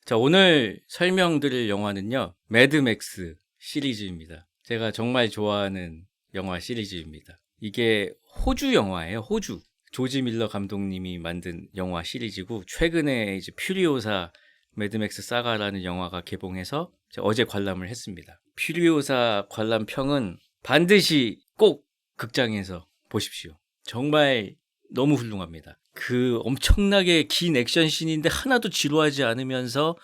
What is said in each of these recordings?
자, 오늘 설명드릴 영화는요, 매드맥스 시리즈입니다. 제가 정말 좋아하는 영화 시리즈입니다. 이게 호주 영화예요, 호주. 조지 밀러 감독님이 만든 영화 시리즈고, 최근에 이제 퓨리오사 매드맥스 사가라는 영화가 개봉해서 제가 어제 관람을 했습니다. 퓨리오사 관람평은 반드시 꼭 극장에서 보십시오. 정말 너무 훌륭합니다. 그 엄청나게 긴 액션씬인데 하나도 지루하지 않으면서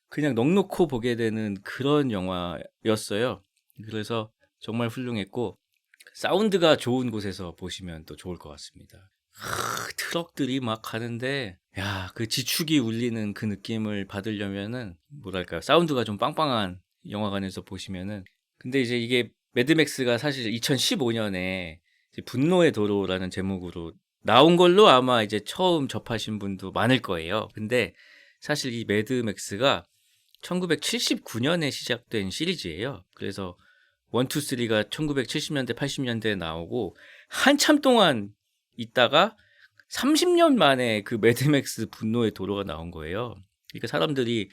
그냥 넋놓고 보게 되는 그런 영화였어요. 그래서 정말 훌륭했고, 사운드가 좋은 곳에서 보시면 또 좋을 것 같습니다. 트럭들이 막 가는데, 야, 그 지축이 울리는 그 느낌을 받으려면은, 뭐랄까요, 사운드가 좀 빵빵한 영화관에서 보시면은. 근데 이제 이게 매드맥스가 사실 2015년에 분노의 도로라는 제목으로 나온 걸로 아마 이제 처음 접하신 분도 많을 거예요. 근데 사실 이 매드맥스가 1979년에 시작된 시리즈예요. 그래서 1, 2, 3가 1970년대, 80년대에 나오고 한참 동안 있다가 30년 만에 그 매드맥스 분노의 도로가 나온 거예요. 그러니까 사람들이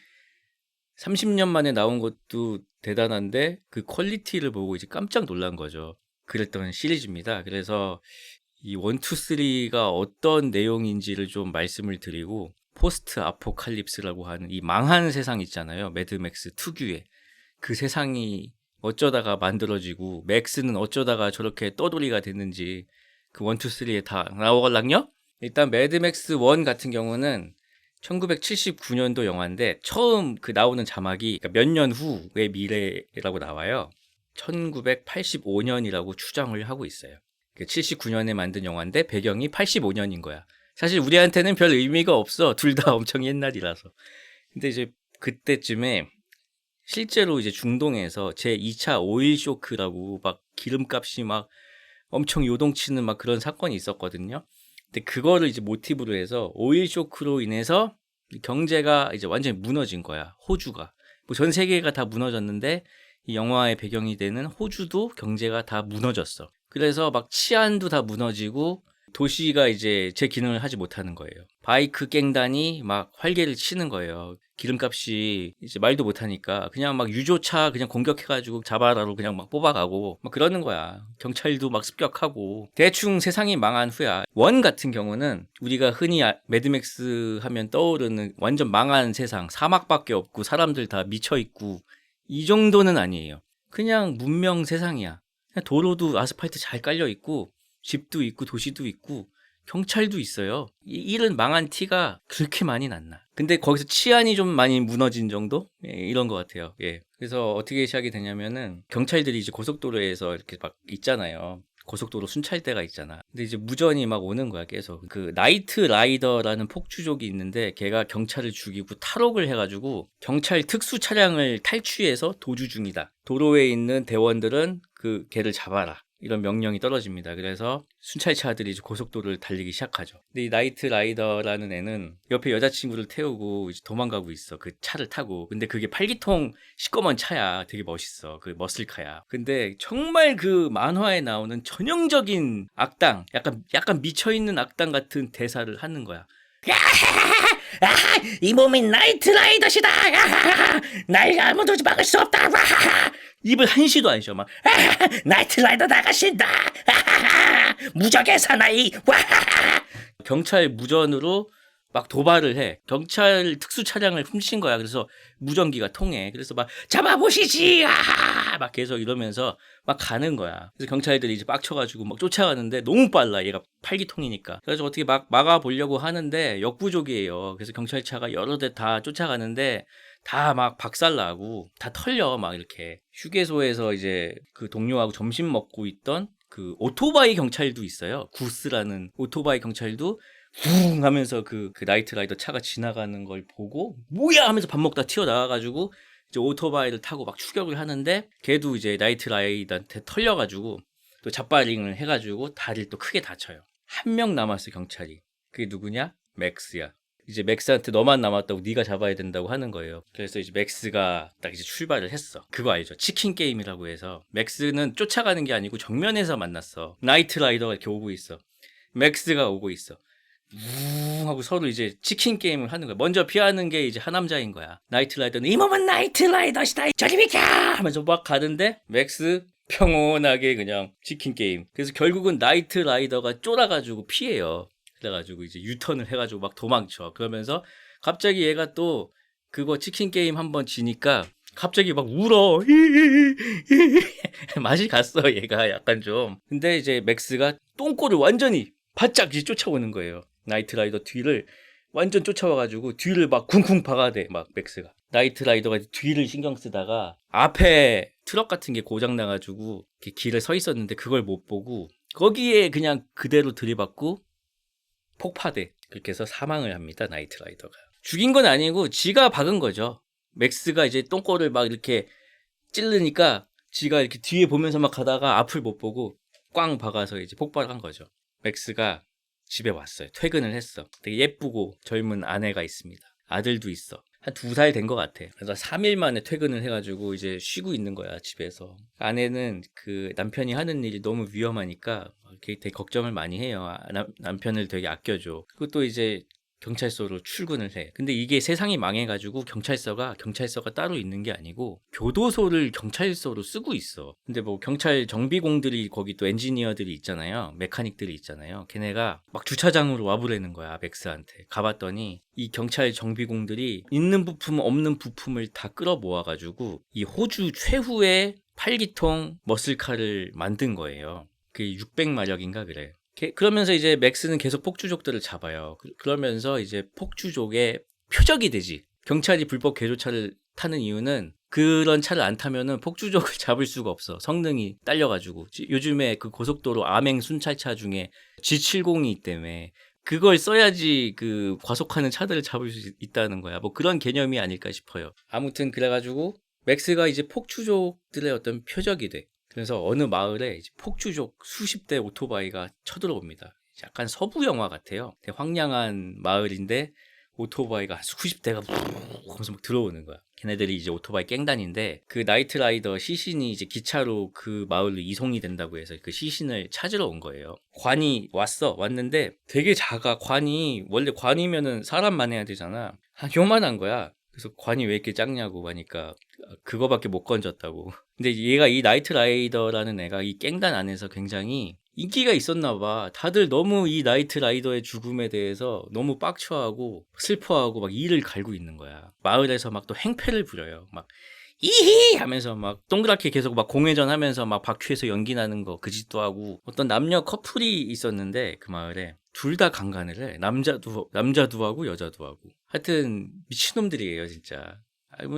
30년 만에 나온 것도 대단한데 그 퀄리티를 보고 이제 깜짝 놀란 거죠. 그랬던 시리즈입니다. 그래서 이 1, 2, 3가 어떤 내용인지를 좀 말씀을 드리고, 포스트 아포칼립스라고 하는 이 망한 세상 있잖아요. 매드맥스 특유의 그 세상이 어쩌다가 만들어지고 맥스는 어쩌다가 저렇게 떠돌이가 됐는지 그 1, 2, 3에 다 나오걸랑요? 일단 매드맥스 1 같은 경우는 1979년도 영화인데 처음 그 나오는 자막이 몇 년 후의 미래라고 나와요. 1985년이라고 추정을 하고 있어요. 79년에 만든 영화인데 배경이 85년인 거야. 사실 우리한테는 별 의미가 없어. 둘 다 엄청 옛날이라서. 근데 이제 그때쯤에 실제로 이제 중동에서 제 2차 오일 쇼크라고 막 기름값이 막 엄청 요동치는 막 그런 사건이 있었거든요. 근데 그거를 이제 모티브로 해서 오일 쇼크로 인해서 경제가 이제 완전히 무너진 거야. 호주가. 뭐 전 세계가 다 무너졌는데 이 영화의 배경이 되는 호주도 경제가 다 무너졌어. 그래서 막 치안도 다 무너지고 도시가 이제 제 기능을 하지 못하는 거예요. 바이크 갱단이 막 활개를 치는 거예요. 기름값이 이제 말도 못하니까 그냥 막 유조차 그냥 공격해가지고 잡아라로 그냥 막 뽑아가고 막 그러는 거야. 경찰도 막 습격하고 대충 세상이 망한 후야. 원 같은 경우는 우리가 흔히 매드맥스 하면 떠오르는 완전 망한 세상, 사막밖에 없고 사람들 다 미쳐있고 이 정도는 아니에요. 그냥 문명 세상이야. 그냥 도로도 아스팔트 잘 깔려 있고 집도 있고 도시도 있고 경찰도 있어요. 이 일은 망한 티가 그렇게 많이 안 나. 근데 거기서 치안이 좀 많이 무너진 정도? 예, 이런 것 같아요. 예. 그래서 어떻게 시작이 되냐면은 경찰들이 이제 고속도로에서 이렇게 막 있잖아요. 고속도로 순찰대가 있잖아. 근데 이제 무전이 막 오는 거야, 계속. 그 나이트 라이더라는 폭주족이 있는데 걔가 경찰을 죽이고 탈옥을 해가지고 경찰 특수 차량을 탈취해서 도주 중이다. 도로에 있는 대원들은 그 걔를 잡아라. 이런 명령이 떨어집니다. 그래서 순찰차들이 이제 고속도로를 달리기 시작하죠. 근데 이 나이트 라이더라는 애는 옆에 여자친구를 태우고 이제 도망가고 있어. 그 차를 타고. 근데 그게 8기통 시꺼먼 차야. 되게 멋있어. 그 머슬카야. 근데 정말 그 만화에 나오는 전형적인 악당, 약간 미쳐있는 악당 같은 대사를 하는 거야. 이 몸이 나이트 라이더시다. 날 아무도 막을 수 없다. 입을 한시도 안 쉬어. 막 나이트 라이더 나가신다. 무적의 사나이. 경찰 무전으로 막 도발을 해. 경찰 특수 차량을 훔친 거야. 그래서 무전기가 통해. 그래서 막 잡아보시지. 막 계속 이러면서 막 가는 거야. 그래서 경찰들이 이제 빡쳐가지고 막 쫓아가는데 너무 빨라. 얘가 8기통이니까. 그래서 어떻게 막 막아보려고 하는데 역부족이에요. 그래서 경찰차가 여러 대 다 쫓아가는데 다 막 박살나고 다 털려. 막 이렇게 휴게소에서 이제 그 동료하고 점심 먹고 있던 그 오토바이 경찰도 있어요. 구스라는 오토바이 경찰도 붕 하면서 그 나이트 라이더 차가 지나가는 걸 보고 뭐야 하면서 밥 먹다 튀어나와가지고 이제 오토바이를 타고 막 추격을 하는데 걔도 이제 나이트 라이더한테 털려가지고 또 잡바링을 해가지고 다리를 또 크게 다쳐요. 한 명 남았어, 경찰이. 그게 누구냐? 맥스야. 이제 맥스한테 너만 남았다고 네가 잡아야 된다고 하는 거예요. 그래서 이제 맥스가 딱 이제 출발을 했어. 그거 알죠? 치킨 게임이라고 해서 맥스는 쫓아가는 게 아니고 정면에서 만났어. 나이트 라이더가 이렇게 오고 있어. 맥스가 오고 있어. 우 하고 서로 이제 치킨 게임을 하는 거야. 먼저 피하는 게 이제 하남자인 거야. 나이트라이더는 이 몸은 나이트라이더시다. 저리 비켜! 하면서 막 가는데 맥스 평온하게 그냥 치킨 게임. 그래서 결국은 나이트라이더가 쫄아가지고 피해요. 그래가지고 이제 유턴을 해가지고 막 도망쳐. 그러면서 갑자기 얘가 또 그거 치킨 게임 한번 지니까 갑자기 막 울어. 맛이 갔어, 얘가 약간 좀. 근데 이제 맥스가 똥꼬를 완전히 바짝 이제 쫓아오는 거예요. 나이트라이더 뒤를 완전 쫓아와가지고 뒤를 막 쿵쿵 박아대, 막 맥스가. 나이트라이더가 뒤를 신경 쓰다가 앞에 트럭 같은 게 고장나가지고 이렇게 길에 서 있었는데 그걸 못 보고 거기에 그냥 그대로 들이받고 폭파돼. 그렇게 해서 사망을 합니다, 나이트라이더가. 죽인 건 아니고 지가 박은 거죠. 맥스가 이제 똥꼬를 막 이렇게 찌르니까 지가 이렇게 뒤에 보면서 막 가다가 앞을 못 보고 꽝 박아서 이제 폭발한 거죠. 맥스가 집에 왔어요. 퇴근을 했어. 되게 예쁘고 젊은 아내가 있습니다. 아들도 있어. 한 2살 된 것 같아. 그래서 3일 만에 퇴근을 해가지고 이제 쉬고 있는 거야, 집에서. 아내는 그 남편이 하는 일이 너무 위험하니까 되게 걱정을 많이 해요. 남편을 되게 아껴줘. 그것도 이제 경찰서로 출근을 해. 근데 이게 세상이 망해가지고 경찰서가 따로 있는 게 아니고 교도소를 경찰서로 쓰고 있어. 근데 뭐 경찰 정비공들이 거기 또 엔지니어들이 있잖아요. 메카닉들이 있잖아요. 걔네가 막 주차장으로 와보라는 거야, 맥스한테. 가봤더니 이 경찰 정비공들이 있는 부품 없는 부품을 다 끌어 모아가지고 이 호주 최후의 8기통 머슬카를 만든 거예요. 그게 600마력인가 그래. 그러면서 이제 맥스는 계속 폭주족들을 잡아요. 그러면서 이제 폭주족의 표적이 되지. 경찰이 불법 개조차를 타는 이유는 그런 차를 안 타면은 폭주족을 잡을 수가 없어. 성능이 딸려가지고. 요즘에 그 고속도로 암행 순찰차 중에 G70이 있다며. 그걸 써야지 그 과속하는 차들을 잡을 수 있다는 거야. 뭐 그런 개념이 아닐까 싶어요. 아무튼 그래가지고 맥스가 이제 폭주족들의 어떤 표적이 돼. 그래서 어느 마을에 이제 폭주족 수십 대 오토바이가 쳐들어옵니다. 약간 서부 영화 같아요. 되게 황량한 마을인데 오토바이가 수십 대가 하면서 막 들어오는 거야. 걔네들이 이제 오토바이 깽단인데 그 나이트라이더 시신이 이제 기차로 그 마을로 이송이 된다고 해서 그 시신을 찾으러 온 거예요. 관이 왔는데 되게 작아. 관이 원래 관이면은 사람만 해야 되잖아. 요만한 거야. 그래서 관이 왜 이렇게 작냐고 하니까 그거밖에 못 건졌다고. 근데 얘가 이 나이트라이더라는 애가 이 깽단 안에서 굉장히 인기가 있었나 봐. 다들 너무 이 나이트라이더의 죽음에 대해서 너무 빡쳐하고 슬퍼하고 막 이를 갈고 있는 거야. 마을에서 막 또 행패를 부려요. 막 이히 하면서 막 동그랗게 계속 막 공회전 하면서 막 바퀴에서 연기 나는 거 그 짓도 하고 어떤 남녀 커플이 있었는데 그 마을에 둘 다 강간을 해. 남자도 하고 여자도 하고. 하여튼 미친놈들이에요, 진짜.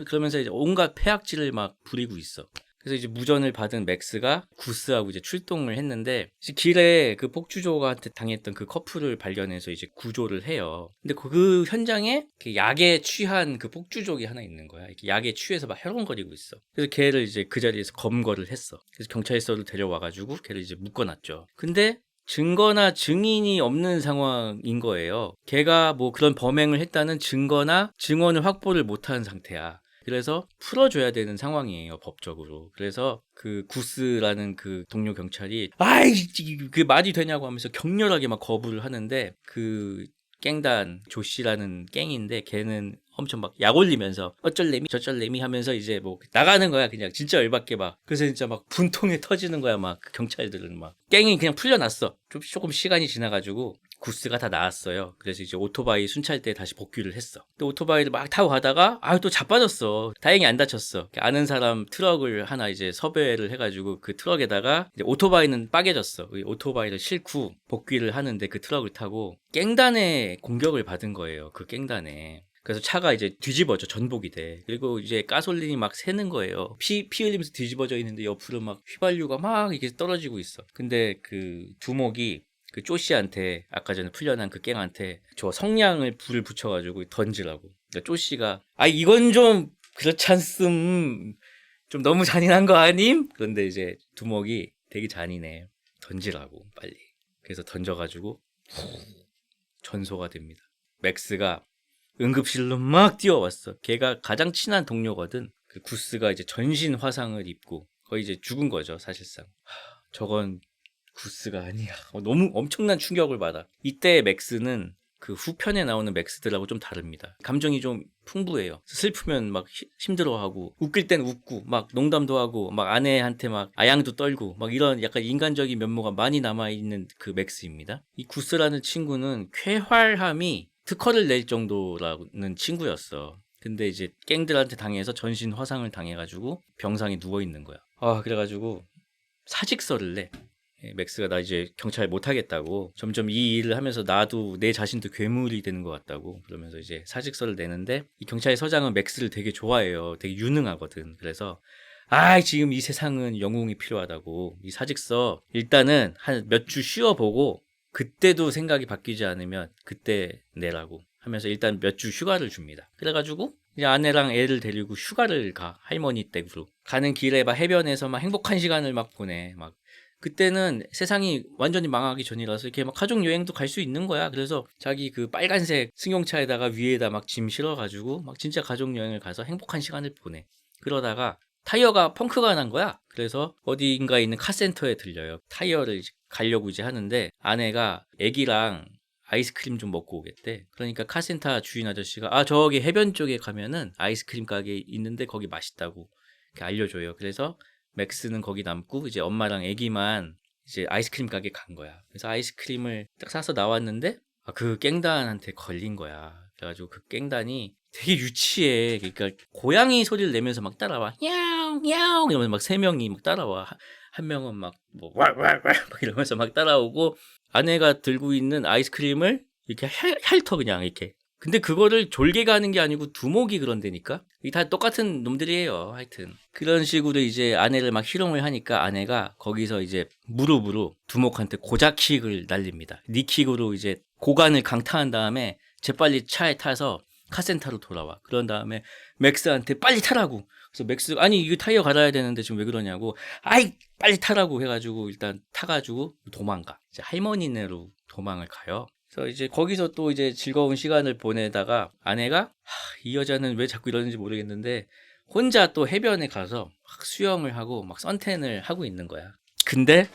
그러면서 이제 온갖 폐악질을 막 부리고 있어. 그래서 이제 무전을 받은 맥스가 구스하고 이제 출동을 했는데 길에 그 폭주족한테 당했던 그 커플을 발견해서 이제 구조를 해요. 근데 그 현장에 약에 취한 그 폭주족이 하나 있는 거야. 이렇게 약에 취해서 막 해롱거리고 있어. 그래서 걔를 이제 그 자리에서 검거를 했어. 그래서 경찰서로 데려와가지고 걔를 이제 묶어놨죠. 근데 증거나 증인이 없는 상황인 거예요. 걔가 뭐 그런 범행을 했다는 증거나 증언을 확보를 못한 상태야. 그래서 풀어줘야 되는 상황이에요, 법적으로. 그래서 그 구스라는 그 동료 경찰이 아이 그 말이 되냐고 하면서 격렬하게 막 거부를 하는데 그 깽단 조씨라는 갱인데 걔는 엄청 막 약 올리면서 어쩔래미 저쩔래미 하면서 이제 뭐 나가는 거야. 그냥 진짜 열받게 막. 그래서 진짜 막 분통에 터지는 거야. 막 그 경찰들은 막 갱이 그냥 풀려났어. 조금 시간이 지나가지고 구스가 다 나왔어요. 그래서 이제 오토바이 순찰대에 다시 복귀를 했어. 또 오토바이를 막 타고 가다가 또 자빠졌어. 다행히 안 다쳤어. 아는 사람 트럭을 하나 이제 섭외를 해가지고 그 트럭에다가 이제 오토바이는 빠개졌어. 오토바이를 싣고 복귀를 하는데 그 트럭을 타고 깽단의 공격을 받은 거예요. 그 깽단에. 그래서 차가 이제 뒤집어져, 전복이 돼. 그리고 이제 가솔린이 막 새는 거예요. 피 흘리면서 뒤집어져 있는데 옆으로 막 휘발유가 막 이렇게 떨어지고 있어. 근데 그 두목이 그 쪼씨한테 아까 전에 풀려난 그 갱한테 저 성냥을 불을 붙여가지고 던지라고. 그러니까 쪼씨가 이건 좀 그렇지 않음. 좀 너무 잔인한 거 아님? 그런데 이제 두목이 되게 잔인해. 던지라고 빨리. 그래서 던져가지고 전소가 됩니다. 맥스가 응급실로 막 뛰어왔어. 걔가 가장 친한 동료거든. 그 구스가 이제 전신 화상을 입고 거의 이제 죽은 거죠, 사실상. 저건 구스가 아니야. 너무 엄청난 충격을 받아. 이때 맥스는 그 후편에 나오는 맥스들하고 좀 다릅니다. 감정이 좀 풍부해요. 슬프면 막 힘들어하고, 웃길 땐 웃고, 막 농담도 하고, 막 아내한테 막 아양도 떨고, 막 이런 약간 인간적인 면모가 많이 남아있는 그 맥스입니다. 이 구스라는 친구는 쾌활함이 특허를 낼 정도라는 친구였어. 근데 이제 갱들한테 당해서 전신 화상을 당해가지고 병상에 누워있는 거야. 그래가지고 사직서를 내. 맥스가 나 이제 경찰 못하겠다고, 점점 이 일을 하면서 나도 내 자신도 괴물이 되는 것 같다고 그러면서 이제 사직서를 내는데, 이 경찰 서장은 맥스를 되게 좋아해요. 되게 유능하거든. 그래서 지금 이 세상은 영웅이 필요하다고, 이 사직서 일단은 한 몇 주 쉬어보고 그때도 생각이 바뀌지 않으면 그때 내라고 하면서 일단 몇 주 휴가를 줍니다. 그래가지고 이제 아내랑 애를 데리고 휴가를 가. 할머니 댁으로 가는 길에 막 해변에서 막 행복한 시간을 막 보내. 막 그때는 세상이 완전히 망하기 전이라서 이렇게 막 가족 여행도 갈 수 있는 거야. 그래서 자기 그 빨간색 승용차에다가 위에다 막 짐 실어가지고 막 진짜 가족 여행을 가서 행복한 시간을 보내. 그러다가 타이어가 펑크가 난 거야. 그래서 어디인가 있는 카센터에 들려요. 타이어를 가려고 이제 하는데, 아내가 애기랑 아이스크림 좀 먹고 오겠대. 그러니까 카센터 주인 아저씨가 저기 해변 쪽에 가면은 아이스크림 가게 있는데 거기 맛있다고 이렇게 알려줘요. 그래서 맥스는 거기 남고 이제 엄마랑 애기만 이제 아이스크림 가게 간 거야. 그래서 아이스크림을 딱 사서 나왔는데 그 깽단한테 걸린 거야. 그래가지고 그 깽단이 되게 유치해. 그러니까 고양이 소리를 내면서 막 따라와. 야옹 야옹 이러면서 막 세 명이 막 따라와. 한 명은 막 뭐 왈왈왈 막 이러면서 막 따라오고, 아내가 들고 있는 아이스크림을 이렇게 핥어 그냥 이렇게. 근데 그거를 졸개가 하는 게 아니고 두목이 그런다니까? 이게 다 똑같은 놈들이에요. 하여튼 그런 식으로 이제 아내를 막 희롱을 하니까, 아내가 거기서 이제 무릎으로 두목한테 고자킥을 날립니다. 니킥으로 이제 고관을 강타한 다음에 재빨리 차에 타서 카센터로 돌아와. 그런 다음에 맥스한테 빨리 타라고. 그래서 맥스 아니 이거 타이어 갈아야 되는데 지금 왜 그러냐고. 빨리 타라고 해가지고 일단 타가지고 도망가. 이제 할머니네로 도망을 가요. 그래서 이제 거기서 또 이제 즐거운 시간을 보내다가, 아내가 이 여자는 왜 자꾸 이러는지 모르겠는데 혼자 또 해변에 가서 막 수영을 하고 막 선탠을 하고 있는 거야. 근데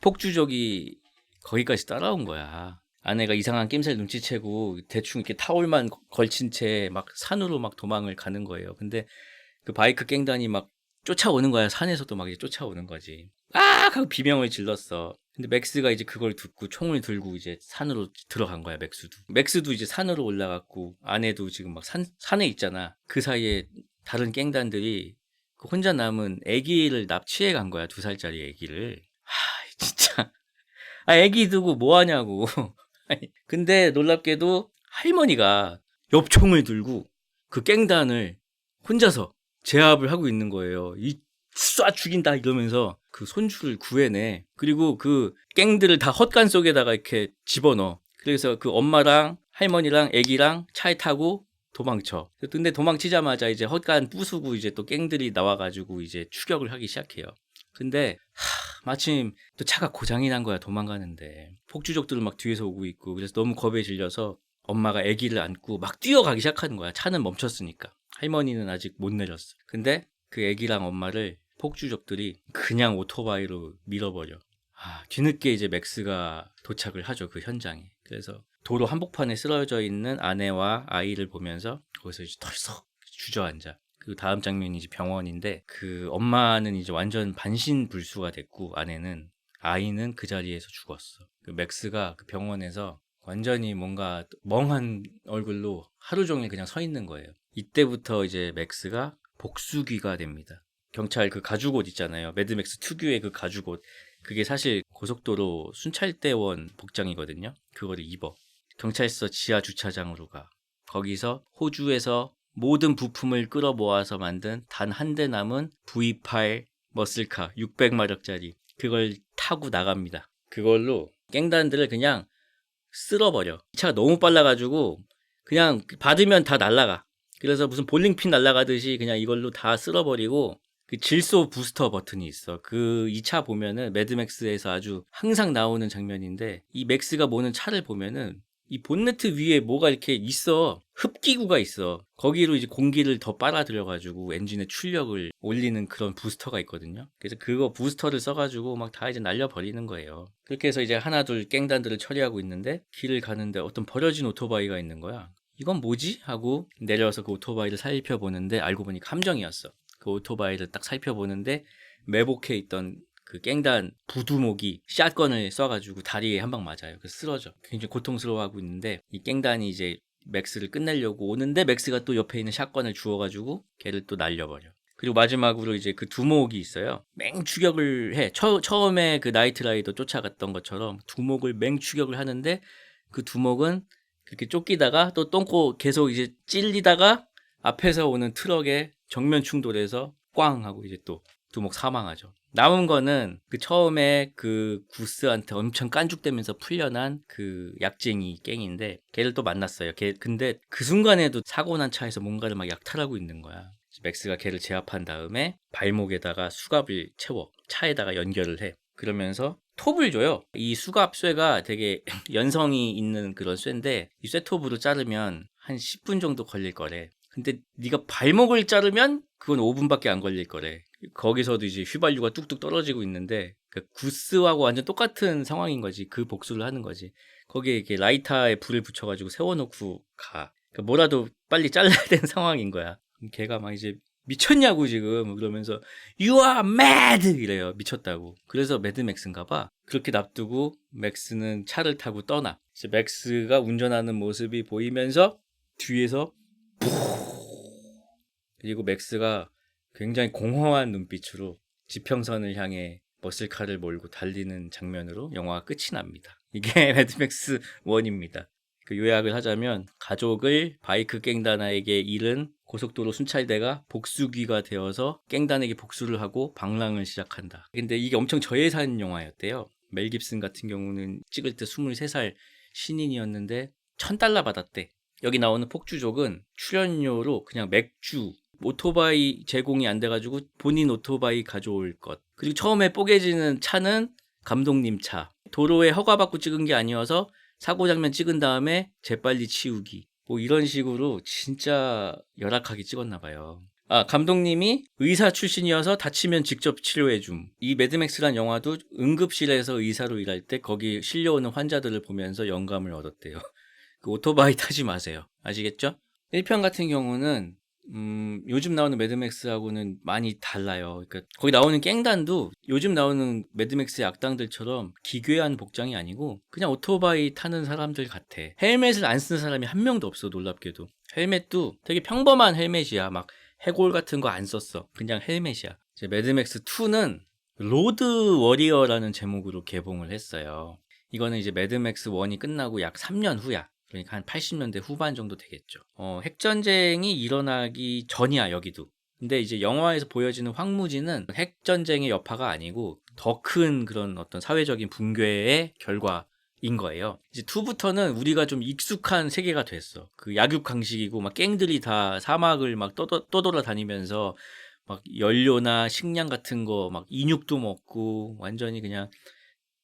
폭주족이 거기까지 따라온 거야. 아내가 이상한 낌새를 눈치채고 대충 이렇게 타올만 걸친 채 막 산으로 막 도망을 가는 거예요. 근데 그 바이크 갱단이 막 쫓아오는 거야. 산에서도 막 이제 쫓아오는 거지. 하고 비명을 질렀어. 근데 맥스가 이제 그걸 듣고 총을 들고 이제 산으로 들어간 거야. 맥스도 이제 산으로 올라갔고, 아내도 지금 막 산에 있잖아. 그 사이에 다른 갱단들이 그 혼자 남은 애기를 납치해 간 거야. 2살짜리 애기를. 진짜. 애기 두고 뭐 하냐고. 근데 놀랍게도 할머니가 엽총을 들고 그 갱단을 혼자서 제압을 하고 있는 거예요. 쏴 죽인다 이러면서 그 손주를 구해내. 그리고 그 갱들을 다 헛간 속에다가 이렇게 집어넣어. 그래서 그 엄마랑 할머니랑 애기랑 차에 타고 도망쳐. 근데 도망치자마자 이제 헛간 부수고 이제 또 갱들이 나와가지고 이제 추격을 하기 시작해요. 근데 마침 또 차가 고장이 난 거야. 도망가는데 폭주족들은 막 뒤에서 오고 있고, 그래서 너무 겁에 질려서 엄마가 아기를 안고 막 뛰어가기 시작하는 거야. 차는 멈췄으니까. 할머니는 아직 못 내렸어. 근데 그 아기랑 엄마를 폭주족들이 그냥 오토바이로 밀어버려. 뒤늦게 이제 맥스가 도착을 하죠. 그 현장에. 그래서 도로 한복판에 쓰러져 있는 아내와 아이를 보면서 거기서 이제 덜썩 주저앉아. 그 다음 장면이 이제 병원인데, 그 엄마는 이제 완전 반신불수가 됐고, 아이는 그 자리에서 죽었어. 그 맥스가 그 병원에서 완전히 뭔가 멍한 얼굴로 하루 종일 그냥 서 있는 거예요. 이때부터 이제 맥스가 복수귀가 됩니다. 경찰 그 가죽옷 있잖아요. 매드맥스 특유의 그 가죽옷. 그게 사실 고속도로 순찰대원 복장이거든요. 그거를 입어. 경찰서 지하 주차장으로 가. 거기서 호주에서 모든 부품을 끌어모아서 만든 단 한 대 남은 V8 머슬카 600마력짜리 그걸 타고 나갑니다. 그걸로 갱단들을 그냥 쓸어버려. 차가 너무 빨라가지고 그냥 받으면 다 날아가. 그래서 무슨 볼링핀 날아가듯이 그냥 이걸로 다 쓸어버리고, 그 질소 부스터 버튼이 있어. 그 이 차 보면은 매드맥스에서 아주 항상 나오는 장면인데, 이 맥스가 모는 차를 보면은 이 본네트 위에 뭐가 이렇게 있어. 흡기구가 있어. 거기로 이제 공기를 더 빨아들여가지고 엔진의 출력을 올리는 그런 부스터가 있거든요. 그래서 그거 부스터를 써가지고 막 다 이제 날려버리는 거예요. 그렇게 해서 이제 하나 둘 깽단들을 처리하고 있는데 길을 가는데 어떤 버려진 오토바이가 있는 거야. 이건 뭐지? 하고 내려와서 그 오토바이를 살펴보는데 알고 보니 함정이었어. 그 오토바이를 딱 살펴보는데 매복해 있던 그 깽단 부두목이 샷건을 쏴가지고 다리에 한 방 맞아요. 그래서 쓰러져. 굉장히 고통스러워하고 있는데 이 깽단이 이제 맥스를 끝내려고 오는데 맥스가 또 옆에 있는 샷건을 주워가지고 걔를 또 날려버려. 그리고 마지막으로 이제 그 두목이 있어요. 맹추격을 해. 처음에 그 나이트라이더 쫓아갔던 것처럼 두목을 맹추격을 하는데 그 두목은 그렇게 쫓기다가 또 똥꼬 계속 이제 찔리다가 앞에서 오는 트럭에 정면 충돌해서 꽝 하고 이제 또 두목 사망하죠. 남은 거는 그 처음에 그 구스한테 엄청 깐죽대면서 풀려난 그 약쟁이 갱인데 걔를 또 만났어요. 근데 그 순간에도 사고 난 차에서 뭔가를 막 약탈하고 있는 거야. 맥스가 걔를 제압한 다음에 발목에다가 수갑을 채워 차에다가 연결을 해. 그러면서 톱을 줘요. 이 수갑 쇠가 되게 연성이 있는 그런 쇠인데 이 쇠톱으로 자르면 한 10분 정도 걸릴 거래. 근데 네가 발목을 자르면 그건 5분밖에 안 걸릴 거래. 거기서도 이제 휘발유가 뚝뚝 떨어지고 있는데 그 구스하고 완전 똑같은 상황인 거지. 그 복수를 하는 거지. 거기에 이렇게 라이터에 불을 붙여가지고 세워놓고 가. 그러니까 뭐라도 빨리 잘라야 되는 상황인 거야. 걔가 막 이제 미쳤냐고 지금 그러면서 You are mad 이래요. 미쳤다고. 그래서 매드맥스인가 봐. 그렇게 납두고 맥스는 차를 타고 떠나. 이제 맥스가 운전하는 모습이 보이면서 뒤에서 그리고 맥스가 굉장히 공허한 눈빛으로 지평선을 향해 머슬카를 몰고 달리는 장면으로 영화가 끝이 납니다. 이게 매드맥스 1입니다. 그 요약을 하자면 가족을 바이크 갱단에게 잃은 고속도로 순찰대가 복수귀가 되어서 갱단에게 복수를 하고 방랑을 시작한다. 근데 이게 엄청 저예산 영화였대요. 멜 깁슨 같은 경우는 찍을 때 23살 신인이었는데 $1,000 받았대. 여기 나오는 폭주족은 출연료로 그냥 맥주, 오토바이 제공이 안 돼가지고 본인 오토바이 가져올 것. 그리고 처음에 뽀개지는 차는 감독님 차. 도로에 허가받고 찍은 게 아니어서 사고 장면 찍은 다음에 재빨리 치우기. 뭐 이런 식으로 진짜 열악하게 찍었나 봐요. 아, 감독님이 의사 출신이어서 다치면 직접 치료해줌. 이 매드맥스란 영화도 응급실에서 의사로 일할 때 거기 실려오는 환자들을 보면서 영감을 얻었대요. 그 오토바이 타지 마세요. 아시겠죠? 1편 같은 경우는 요즘 나오는 매드맥스하고는 많이 달라요. 그러니까 거기 나오는 깽단도 요즘 나오는 매드맥스의 악당들처럼 기괴한 복장이 아니고 그냥 오토바이 타는 사람들 같아. 헬멧을 안 쓰는 사람이 한 명도 없어, 놀랍게도. 헬멧도 되게 평범한 헬멧이야. 막 해골 같은 거 안 썼어. 그냥 헬멧이야. 이제 매드맥스 2는 로드 워리어라는 제목으로 개봉을 했어요. 이거는 이제 매드맥스 1이 끝나고 약 3년 후야. 그러니까 한 80년대 후반 정도 되겠죠. 핵전쟁이 일어나기 전이야, 여기도. 근데 이제 영화에서 보여지는 황무지는 핵전쟁의 여파가 아니고 더 큰 그런 어떤 사회적인 붕괴의 결과인 거예요. 이제 2부터는 우리가 좀 익숙한 세계가 됐어. 그 약육강식이고 막 갱들이 다 사막을 막 떠돌아다니면서 막 연료나 식량 같은 거 막 인육도 먹고 완전히 그냥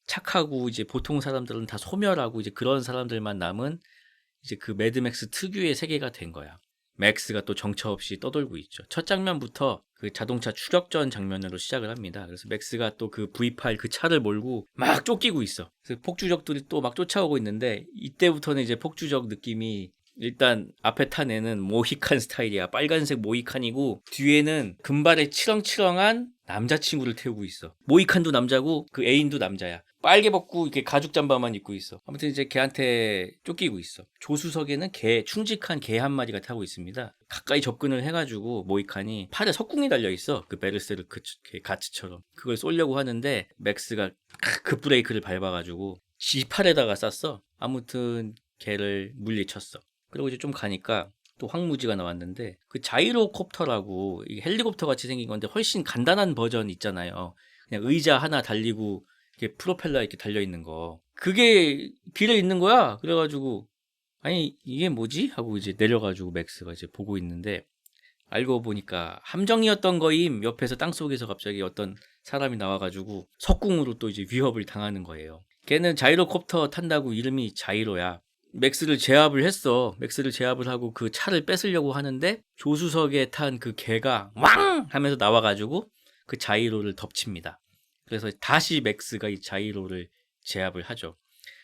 착하고 이제 보통 사람들은 다 소멸하고 이제 그런 사람들만 남은 이제 그 매드맥스 특유의 세계가 된 거야. 맥스가 또 정처 없이 떠돌고 있죠. 첫 장면부터 그 자동차 추격전 장면으로 시작을 합니다. 그래서 맥스가 또 그 V8 그 차를 몰고 막 쫓기고 있어. 그래서 폭주적들이 또 막 쫓아오고 있는데 이때부터는 이제 폭주적 느낌이 일단 앞에 탄 애는 모히칸 스타일이야. 빨간색 모히칸이고 뒤에는 금발에 치렁치렁한 남자친구를 태우고 있어. 모히칸도 남자고 그 애인도 남자야. 빨개 벗고 이렇게 가죽 잠바만 입고 있어. 아무튼 이제 걔한테 쫓기고 있어. 조수석에는 충직한 개 한 마리가 타고 있습니다. 가까이 접근을 해가지고 모히칸이 팔에 석궁이 달려 있어. 그 베르세르크 가츠처럼. 그걸 쏘려고 하는데 맥스가 급브레이크를 밟아가지고 지 팔에다가 쐈어. 아무튼 걔를 물리쳤어. 그리고 이제 좀 가니까 또 황무지가 나왔는데 그 자이로콥터라고 헬리콥터 같이 생긴 건데 훨씬 간단한 버전 있잖아요. 그냥 의자 하나 달리고 이렇게 프로펠러 이렇게 달려 있는 거. 그게 길에 있는 거야. 그래가지고 아니 이게 뭐지? 하고 이제 내려가지고 맥스가 이제 보고 있는데 알고 보니까 함정이었던 거임. 옆에서 땅속에서 갑자기 어떤 사람이 나와가지고 석궁으로 또 이제 위협을 당하는 거예요. 걔는 자이로콥터 탄다고 이름이 자이로야. 맥스를 제압을 했어. 맥스를 제압을 하고 그 차를 뺏으려고 하는데 조수석에 탄 그 개가 왕 하면서 나와가지고 그 자이로를 덮칩니다. 그래서 다시 맥스가 이 자이로를 제압을 하죠.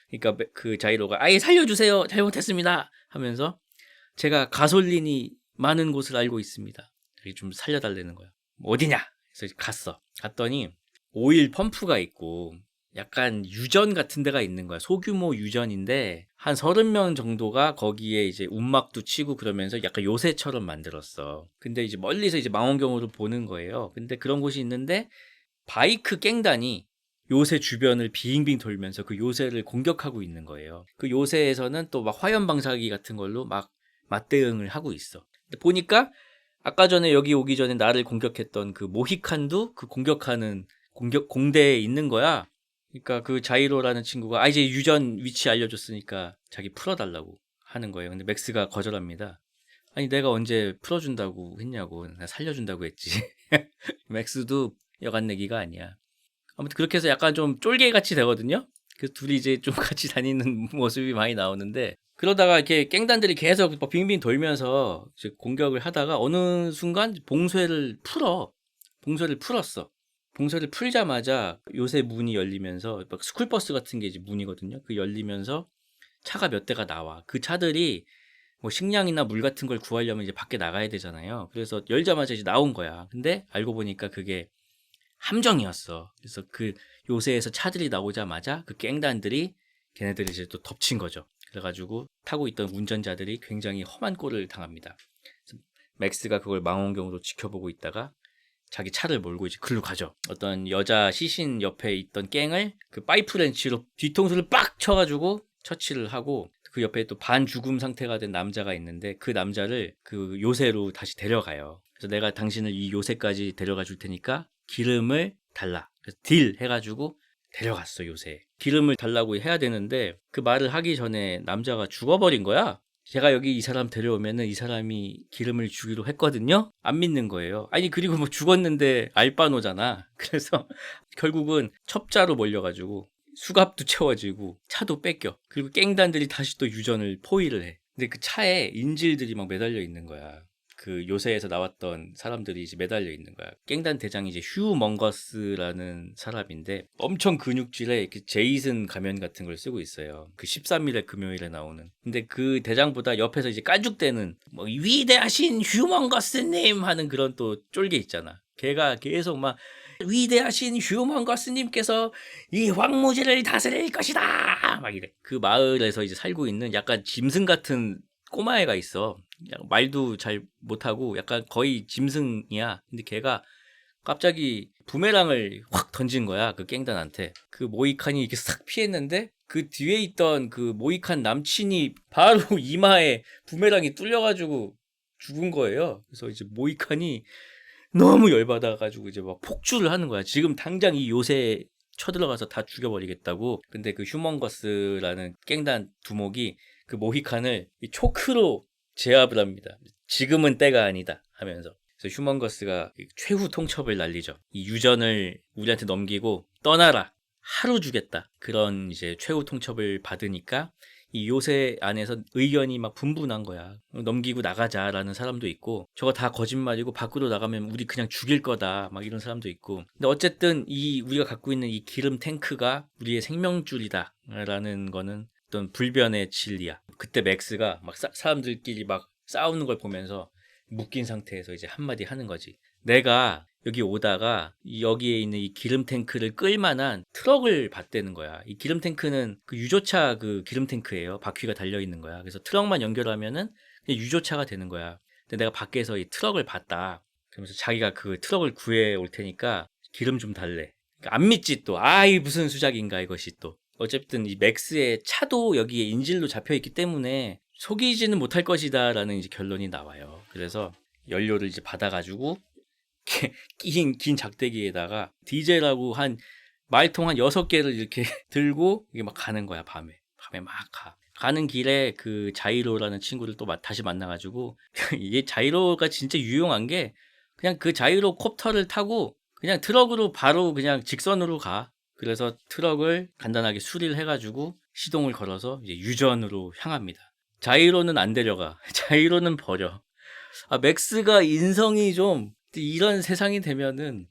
그러니까 그 자이로가 아예 살려주세요. 잘못했습니다. 하면서 제가 가솔린이 많은 곳을 알고 있습니다. 좀 살려달라는 거야. 어디냐? 그래서 갔더니 오일 펌프가 있고 약간 유전 같은 데가 있는 거야. 소규모 유전인데 한 30명 정도가 거기에 이제 움막도 치고 그러면서 약간 요새처럼 만들었어. 근데 이제 멀리서 이제 망원경으로 보는 거예요. 근데 그런 곳이 있는데 바이크 갱단이 요새 주변을 빙빙 돌면서 그 요새를 공격하고 있는 거예요. 그 요새에서는 또 막 화염 방사기 같은 걸로 막 맞대응을 하고 있어. 근데 보니까 아까 전에 여기 오기 전에 나를 공격했던 그 모히칸도 그 공격하는 공대에 있는 거야. 그러니까 그 자이로라는 친구가 이제 유전 위치 알려줬으니까 자기 풀어달라고 하는 거예요. 근데 맥스가 거절합니다. 아니 내가 언제 풀어준다고 했냐고. 나 살려준다고 했지. 맥스도 여간 내기가 아니야. 아무튼 그렇게 해서 약간 좀 쫄개같이 되거든요. 그래서 둘이 이제 좀 같이 다니는 모습이 많이 나오는데 그러다가 이렇게 깽단들이 계속 빙빙 돌면서 이제 공격을 하다가 어느 순간 봉쇄를 풀었어. 봉쇄를 풀자마자 요새 문이 열리면서 막 스쿨버스 같은 게 이제 문이거든요. 그 열리면서 차가 몇 대가 나와. 그 차들이 뭐 식량이나 물 같은 걸 구하려면 이제 밖에 나가야 되잖아요. 그래서 열자마자 이제 나온 거야. 근데 알고 보니까 그게 함정이었어. 그래서 그 요새에서 차들이 나오자마자 그 깽단들이 걔네들이 이제 또 덮친 거죠. 그래가지고 타고 있던 운전자들이 굉장히 험한 꼴을 당합니다. 그래서 맥스가 그걸 망원경으로 지켜보고 있다가 자기 차를 몰고 이제 글로 가죠. 어떤 여자 시신 옆에 있던 깽을 그 파이프 렌치로 뒤통수를 빡 쳐가지고 처치를 하고 그 옆에 또 반죽음 상태가 된 남자가 있는데 그 남자를 그 요새로 다시 데려가요. 그래서 내가 당신을 이 요새까지 데려가 줄 테니까 기름을 달라. 그래서 딜 해가지고 데려갔어 요새. 기름을 달라고 해야 되는데 그 말을 하기 전에 남자가 죽어버린 거야. 제가 여기 이 사람 데려오면은 이 사람이 기름을 주기로 했거든요. 안 믿는 거예요. 아니 그리고 뭐 죽었는데 알바노잖아. 그래서 결국은 첩자로 몰려가지고 수갑도 채워지고 차도 뺏겨. 그리고 깽단들이 다시 또 유전을 포위를 해. 근데 그 차에 인질들이 막 매달려 있는 거야. 그 요새에서 나왔던 사람들이 이제 매달려 있는 거야. 깽단 대장이 이제 휴 멍거스라는 사람인데 엄청 근육질에 그 제이슨 가면 같은 걸 쓰고 있어요. 그 13일의 금요일에 나오는. 근데 그 대장보다 옆에서 이제 깐죽대는 뭐 위대하신 휴 멍거스님 하는 그런 또 쫄개 있잖아. 걔가 계속 막 위대하신 휴먼거스님께서 이 황무지를 다스릴 것이다 막 이래. 그 마을에서 이제 살고 있는 약간 짐승 같은 꼬마애가 있어. 말도 잘 못하고 약간 거의 짐승이야. 근데 걔가 갑자기 부메랑을 확 던진 거야. 그 깽단한테. 그 모이칸이 이렇게 싹 피했는데 그 뒤에 있던 그 모이칸 남친이 바로 이마에 부메랑이 뚫려가지고 죽은 거예요. 그래서 이제 모이칸이 너무 열받아가지고 이제 막 폭주를 하는 거야. 지금 당장 이 요새에 쳐들어가서 다 죽여버리겠다고. 근데 그 휴먼거스라는 깽단 두목이 그 모히칸을 이 초크로 제압을 합니다. 지금은 때가 아니다 하면서. 그래서 휴먼거스가 최후 통첩을 날리죠. 이 유전을 우리한테 넘기고 떠나라. 하루 주겠다. 그런 이제 최후 통첩을 받으니까 이 요새 안에서 의견이 막 분분한 거야. 넘기고 나가자라는 사람도 있고 저거 다 거짓말이고 밖으로 나가면 우리 그냥 죽일 거다 막 이런 사람도 있고. 근데 어쨌든 이 우리가 갖고 있는 이 기름 탱크가 우리의 생명줄이다 라는 거는 어떤 불변의 진리야. 그때 맥스가 막 사람들끼리 막 싸우는 걸 보면서 묶인 상태에서 이제 한마디 하는 거지. 내가 여기 오다가 여기에 있는 이 기름 탱크를 끌 만한 트럭을 봤다는 거야. 이 기름 탱크는 그 유조차 그 기름 탱크예요. 바퀴가 달려 있는 거야. 그래서 트럭만 연결하면은 그냥 유조차가 되는 거야. 근데 내가 밖에서 이 트럭을 봤다. 그러면서 자기가 그 트럭을 구해 올 테니까 기름 좀 달래. 그러니까 안 믿지 또. 이 무슨 수작인가 이것이 또. 어쨌든 이 맥스의 차도 여기에 인질로 잡혀 있기 때문에 속이지는 못할 것이다라는 이제 결론이 나와요. 그래서 연료를 이제 받아가지고 긴 작대기에다가 디젤하고 한 말통 한 6개를 이렇게 들고 이게 막 가는 거야. 밤에 막 가. 가는 길에 그 자이로라는 친구를 또 다시 만나가지고 이게 자이로가 진짜 유용한 게 그냥 그 자이로 콥터를 타고 그냥 트럭으로 바로 그냥 직선으로 가. 그래서 트럭을 간단하게 수리를 해가지고 시동을 걸어서 이제 유전으로 향합니다. 자이로는 안 데려가. 자이로는 버려. 맥스가 인성이 좀 이런 세상이 되면은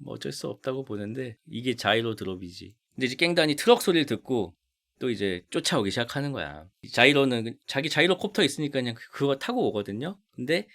뭐 어쩔 수 없다고 보는데 이게 자이로 드롭이지. 근데 이제 깽단이 트럭 소리를 듣고 또 이제 쫓아오기 시작하는 거야. 자이로는 자기 자이로 콥터 있으니까 그냥 그거 타고 오거든요. 근데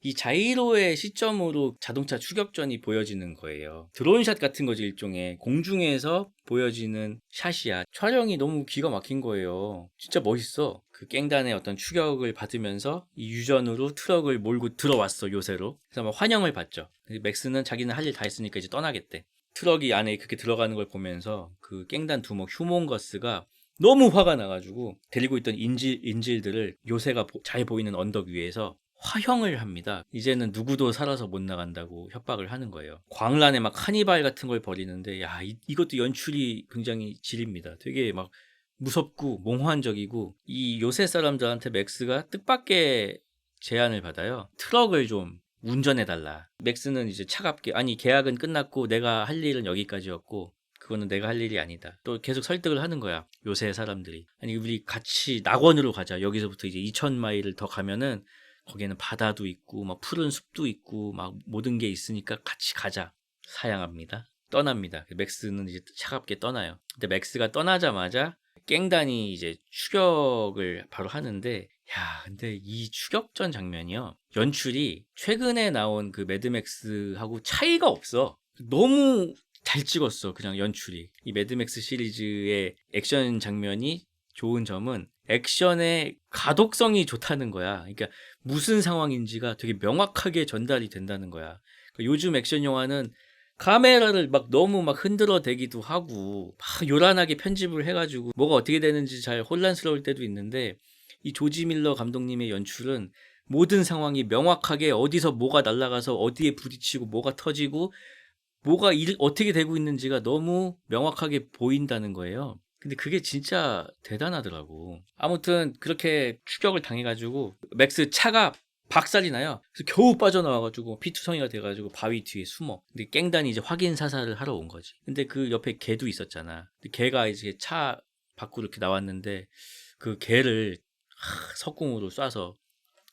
이 자이로의 시점으로 자동차 추격전이 보여지는 거예요. 드론샷 같은 거지, 일종의. 공중에서 보여지는 샷이야. 촬영이 너무 기가 막힌 거예요. 진짜 멋있어. 그 깽단의 어떤 추격을 받으면서 이 유전으로 트럭을 몰고 들어왔어, 요새로. 그래서 막 환영을 받죠. 맥스는 자기는 할 일 다 했으니까 이제 떠나겠대. 트럭이 안에 그렇게 들어가는 걸 보면서 그 깽단 두목 휴몽거스가 너무 화가 나가지고 데리고 있던 인질들을 요새가 잘 보이는 언덕 위에서 화형을 합니다. 이제는 누구도 살아서 못 나간다고 협박을 하는 거예요. 광란에 막 카니발 같은 걸 벌이는데, 야, 이것도 연출이 굉장히 지립니다. 되게 막 무섭고 몽환적이고, 이 요새 사람들한테 맥스가 뜻밖의 제안을 받아요. 트럭을 좀 운전해달라. 맥스는 이제 차갑게, 아니, 계약은 끝났고 내가 할 일은 여기까지였고, 그거는 내가 할 일이 아니다. 또 계속 설득을 하는 거야. 요새 사람들이. 아니, 우리 같이 낙원으로 가자. 여기서부터 이제 2000마일을 더 가면은 거기에는 바다도 있고 막 푸른 숲도 있고 막 모든 게 있으니까 같이 가자. 사양합니다. 떠납니다. 맥스는 이제 차갑게 떠나요. 근데 맥스가 떠나자마자 깽단이 이제 추격을 바로 하는데, 야, 근데 이 추격전 장면이요. 연출이 최근에 나온 그 매드맥스하고 차이가 없어. 너무 잘 찍었어. 그냥 연출이. 이 매드맥스 시리즈의 액션 장면이 좋은 점은 액션의 가독성이 좋다는 거야. 그러니까 무슨 상황인지가 되게 명확하게 전달이 된다는 거야. 그러니까 요즘 액션 영화는 카메라를 막 너무 막 흔들어 대기도 하고 막 요란하게 편집을 해가지고 뭐가 어떻게 되는지 잘 혼란스러울 때도 있는데, 이 조지 밀러 감독님의 연출은 모든 상황이 명확하게 어디서 뭐가 날아가서 어디에 부딪히고 뭐가 터지고 뭐가 어떻게 되고 있는지가 너무 명확하게 보인다는 거예요. 근데 그게 진짜 대단하더라고. 아무튼 그렇게 추격을 당해가지고 맥스 차가 박살이 나요. 그래서 겨우 빠져나와가지고 피투성이가 돼가지고 바위 뒤에 숨어. 근데 깽단이 이제 확인 사살을 하러 온 거지. 근데 그 옆에 개도 있었잖아. 근데 개가 이제 차 밖으로 이렇게 나왔는데 그 개를 석궁으로 쏴서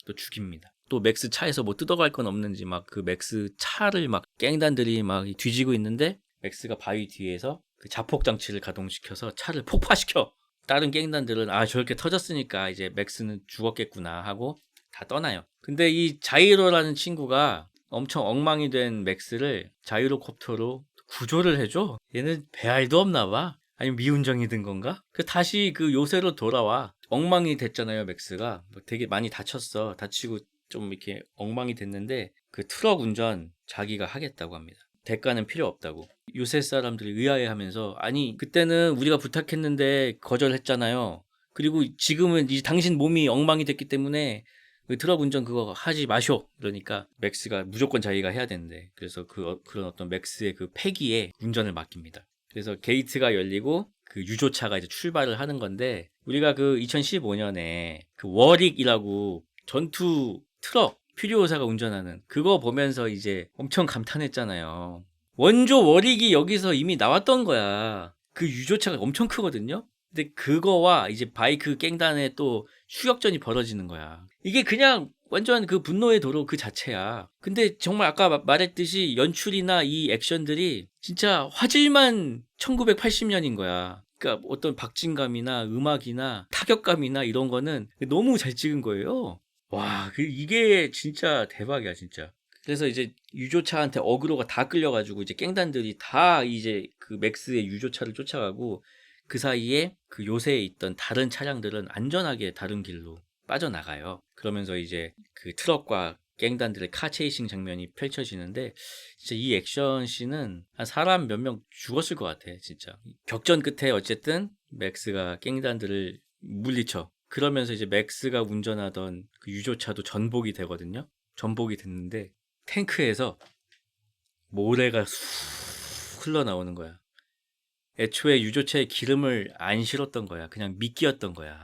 또 죽입니다. 또 맥스 차에서 뭐 뜯어갈 건 없는지 막 그 맥스 차를 막 깽단들이 막 뒤지고 있는데, 맥스가 바위 뒤에서 그 자폭 장치를 가동시켜서 차를 폭파시켜. 다른 깽단들은 저렇게 터졌으니까 이제 맥스는 죽었겠구나 하고 다 떠나요. 근데 이 자이로라는 친구가 엄청 엉망이 된 맥스를 자이로콥터로 구조를 해줘. 얘는 배알도 없나 봐. 아니면 미운정이 든 건가? 다시 그 요새로 돌아와. 엉망이 됐잖아요, 맥스가. 되게 많이 다쳤어. 다치고 좀 이렇게 엉망이 됐는데 그 트럭 운전 자기가 하겠다고 합니다. 대가는 필요 없다고. 요새 사람들이 의아해하면서, 아니 그때는 우리가 부탁했는데 거절했잖아요. 그리고 지금은 이제 당신 몸이 엉망이 됐기 때문에 그 트럭 운전 그거 하지 마쇼. 그러니까 맥스가 무조건 자기가 해야 되는데, 그래서 그런 어떤 맥스의 그 패기에 운전을 맡깁니다. 그래서 게이트가 열리고 그 유조차가 이제 출발을 하는 건데, 우리가 그 2015년에 그 워릭이라고 전투 트럭 퓨리오사가 운전하는 그거 보면서 이제 엄청 감탄했잖아요. 원조 워릭이 여기서 이미 나왔던 거야. 그 유조차가 엄청 크거든요. 근데 그거와 이제 바이크 깽단의 또 추격전이 벌어지는 거야. 이게 그냥 완전 그 분노의 도로 그 자체야. 근데 정말 아까 말했듯이 연출이나 이 액션들이 진짜 화질만 1980년인 거야. 그러니까 어떤 박진감이나 음악이나 타격감이나 이런 거는 너무 잘 찍은 거예요. 와, 이게 진짜 대박이야, 진짜. 그래서 이제 유조차한테 어그로가 다 끌려가지고 이제 깽단들이 다 이제 그 맥스의 유조차를 쫓아가고, 그 사이에 그 요새에 있던 다른 차량들은 안전하게 다른 길로 빠져나가요. 그러면서 이제 그 트럭과 갱단들의 카체이싱 장면이 펼쳐지는데, 진짜 이 액션씬은 한 사람 몇 명 죽었을 것 같아, 진짜. 격전 끝에 어쨌든 맥스가 갱단들을 물리쳐. 그러면서 이제 맥스가 운전하던 그 유조차도 전복이 되거든요. 전복이 됐는데 탱크에서 모래가 쑥 흘러나오는 거야. 애초에 유조차에 기름을 안 실었던 거야. 그냥 미끼였던 거야.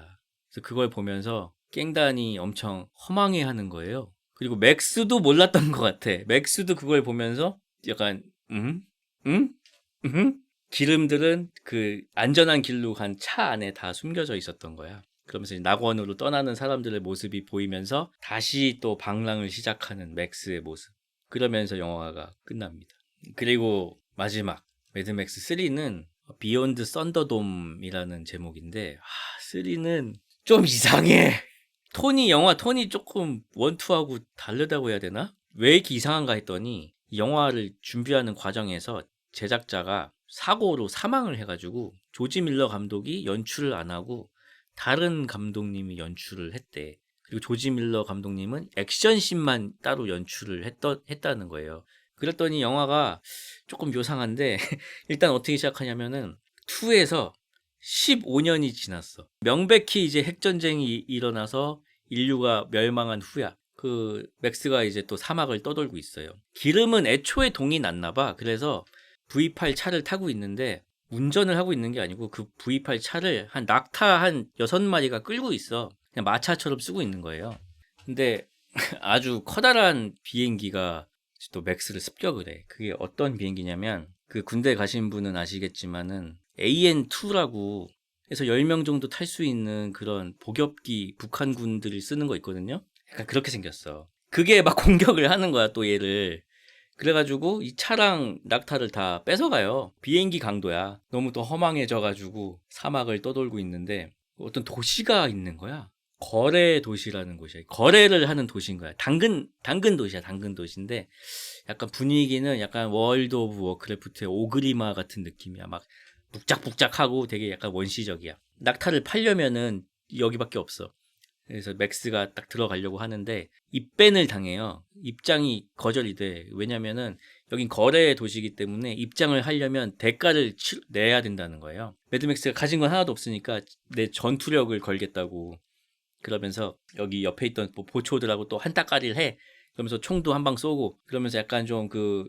그래서 그걸 보면서 깽단이 엄청 허망해하는 거예요. 그리고 맥스도 몰랐던 것 같아. 맥스도 그걸 보면서 약간 응? 응? 응? 기름들은 그 안전한 길로 간 차 안에 다 숨겨져 있었던 거야. 그러면서 이제 낙원으로 떠나는 사람들의 모습이 보이면서 다시 또 방랑을 시작하는 맥스의 모습. 그러면서 영화가 끝납니다. 그리고 마지막 매드맥스 3는 비욘드 썬더돔이라는 제목인데 3는 좀 이상해. 영화 톤이 조금 원투하고 다르다고 해야 되나? 왜 이렇게 이상한가 했더니 이 영화를 준비하는 과정에서 제작자가 사고로 사망을 해가지고 조지 밀러 감독이 연출을 안 하고 다른 감독님이 연출을 했대. 그리고 조지 밀러 감독님은 액션씬만 따로 연출을 했다는 거예요. 그랬더니 영화가 조금 묘상한데 일단 어떻게 시작하냐면은 2에서 15년이 지났어. 명백히 이제 핵전쟁이 일어나서 인류가 멸망한 후야. 그 맥스가 이제 또 사막을 떠돌고 있어요. 기름은 애초에 동이 났나 봐. 그래서 V8 차를 타고 있는데 운전을 하고 있는 게 아니고 그 V8 차를 한 낙타 한 6마리가 끌고 있어. 그냥 마차처럼 쓰고 있는 거예요. 근데 아주 커다란 비행기가 또 맥스를 습격을 해. 그게 어떤 비행기냐면 그 군대 가신 분은 아시겠지만은 AN2라고 해서 10명 정도 탈 수 있는 그런 복엽기 북한군들이 쓰는 거 있거든요. 약간 그렇게 생겼어. 그게 막 공격을 하는 거야, 또 얘를. 그래가지고 이 차랑 낙타를 다 뺏어가요. 비행기 강도야. 너무 또 허망해져가지고 사막을 떠돌고 있는데 어떤 도시가 있는 거야. 거래 도시라는 곳이야. 거래를 하는 도시인 거야. 당근 도시야. 당근 도시인데 약간 분위기는 약간 월드 오브 워크래프트의 오그리마 같은 느낌이야. 막 북작북작하고 되게 약간 원시적이야. 낙타를 팔려면은 여기밖에 없어. 그래서 맥스가 딱 들어가려고 하는데 입밴을 당해요. 입장이 거절이 돼. 왜냐면은 여긴 거래 도시이기 때문에 입장을 하려면 대가를 내야 된다는 거예요. 매드맥스가 가진 건 하나도 없으니까 내 전투력을 걸겠다고 그러면서 여기 옆에 있던 보초들하고 또 한따까리를 해. 그러면서 총도 한 방 쏘고 그러면서 약간 좀 그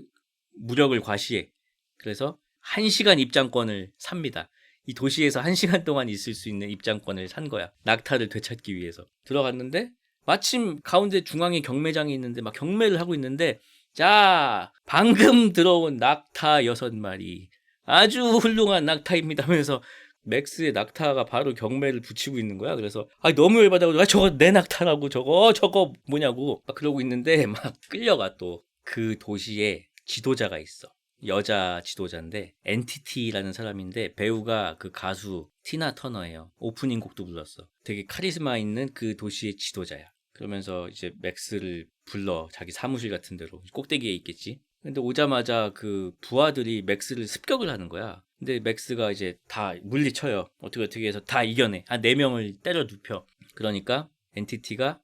무력을 과시해. 그래서 1시간 입장권을 삽니다. 이 도시에서 1시간 동안 있을 수 있는 입장권을 산 거야. 낙타를 되찾기 위해서. 들어갔는데 마침 가운데 중앙에 경매장이 있는데 막 경매를 하고 있는데 자, 방금 들어온 낙타 6마리. 아주 훌륭한 낙타입니다 하면서 맥스의 낙타가 바로 경매를 붙이고 있는 거야. 그래서 너무 열받아가지고 저거 내 낙타라고 저거 뭐냐고 막 그러고 있는데 막 끌려가. 또 그 도시에 지도자가 있어. 여자 지도자인데 엔티티라는 사람인데 배우가 그 가수 티나 터너예요. 오프닝 곡도 불렀어. 되게 카리스마 있는 그 도시의 지도자야. 그러면서 이제 맥스를 불러 자기 사무실 같은 데로. 꼭대기에 있겠지. 근데 오자마자 그 부하들이 맥스를 습격을 하는 거야. 근데 맥스가 이제 다 물리쳐요. 어떻게 해서 다 이겨내. 한 4명을 때려 눕혀. 그러니까 엔티티가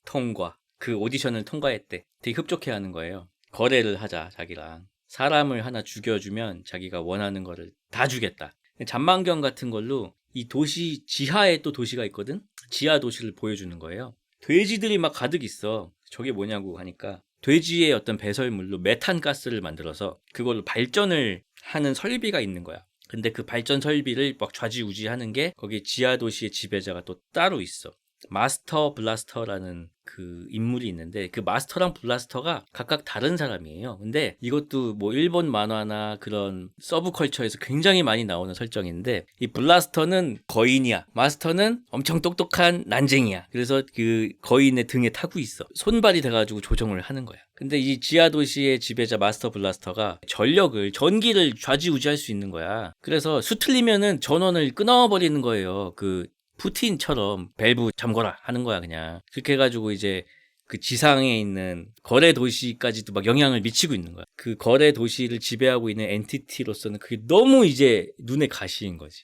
통과. 그 오디션을 통과했대. 되게 흡족해하는 거예요. 거래를 하자 자기랑. 사람을 하나 죽여주면 자기가 원하는 거를 다 주겠다. 잔망경 같은 걸로 이 도시 지하에 또 도시가 있거든. 지하 도시를 보여주는 거예요. 돼지들이 막 가득 있어. 저게 뭐냐고 하니까 돼지의 어떤 배설물로 메탄 가스를 만들어서 그걸로 발전을 하는 설비가 있는 거야. 근데 그 발전 설비를 막 좌지우지하는 게 거기 지하 도시의 지배자가 또 따로 있어. 마스터 블라스터라는 그 인물이 있는데 그 마스터랑 블라스터가 각각 다른 사람이에요. 근데 이것도 뭐 일본 만화나 그런 서브컬처에서 굉장히 많이 나오는 설정인데 이 블라스터는 거인이야. 마스터는 엄청 똑똑한 난쟁이야. 그래서 그 거인의 등에 타고 있어. 손발이 돼가지고 조정을 하는 거야. 근데 이 지하 도시의 지배자 마스터 블라스터가 전기를 좌지우지할 수 있는 거야. 그래서 수틀리면은 전원을 끊어버리는 거예요. 그 푸틴처럼 밸브 잠궈라 하는 거야 그냥. 그렇게 해가지고 이제 그 지상에 있는 거래 도시까지도 막 영향을 미치고 있는 거야. 그 거래 도시를 지배하고 있는 엔티티로서는 그게 너무 이제 눈에 가시인 거지.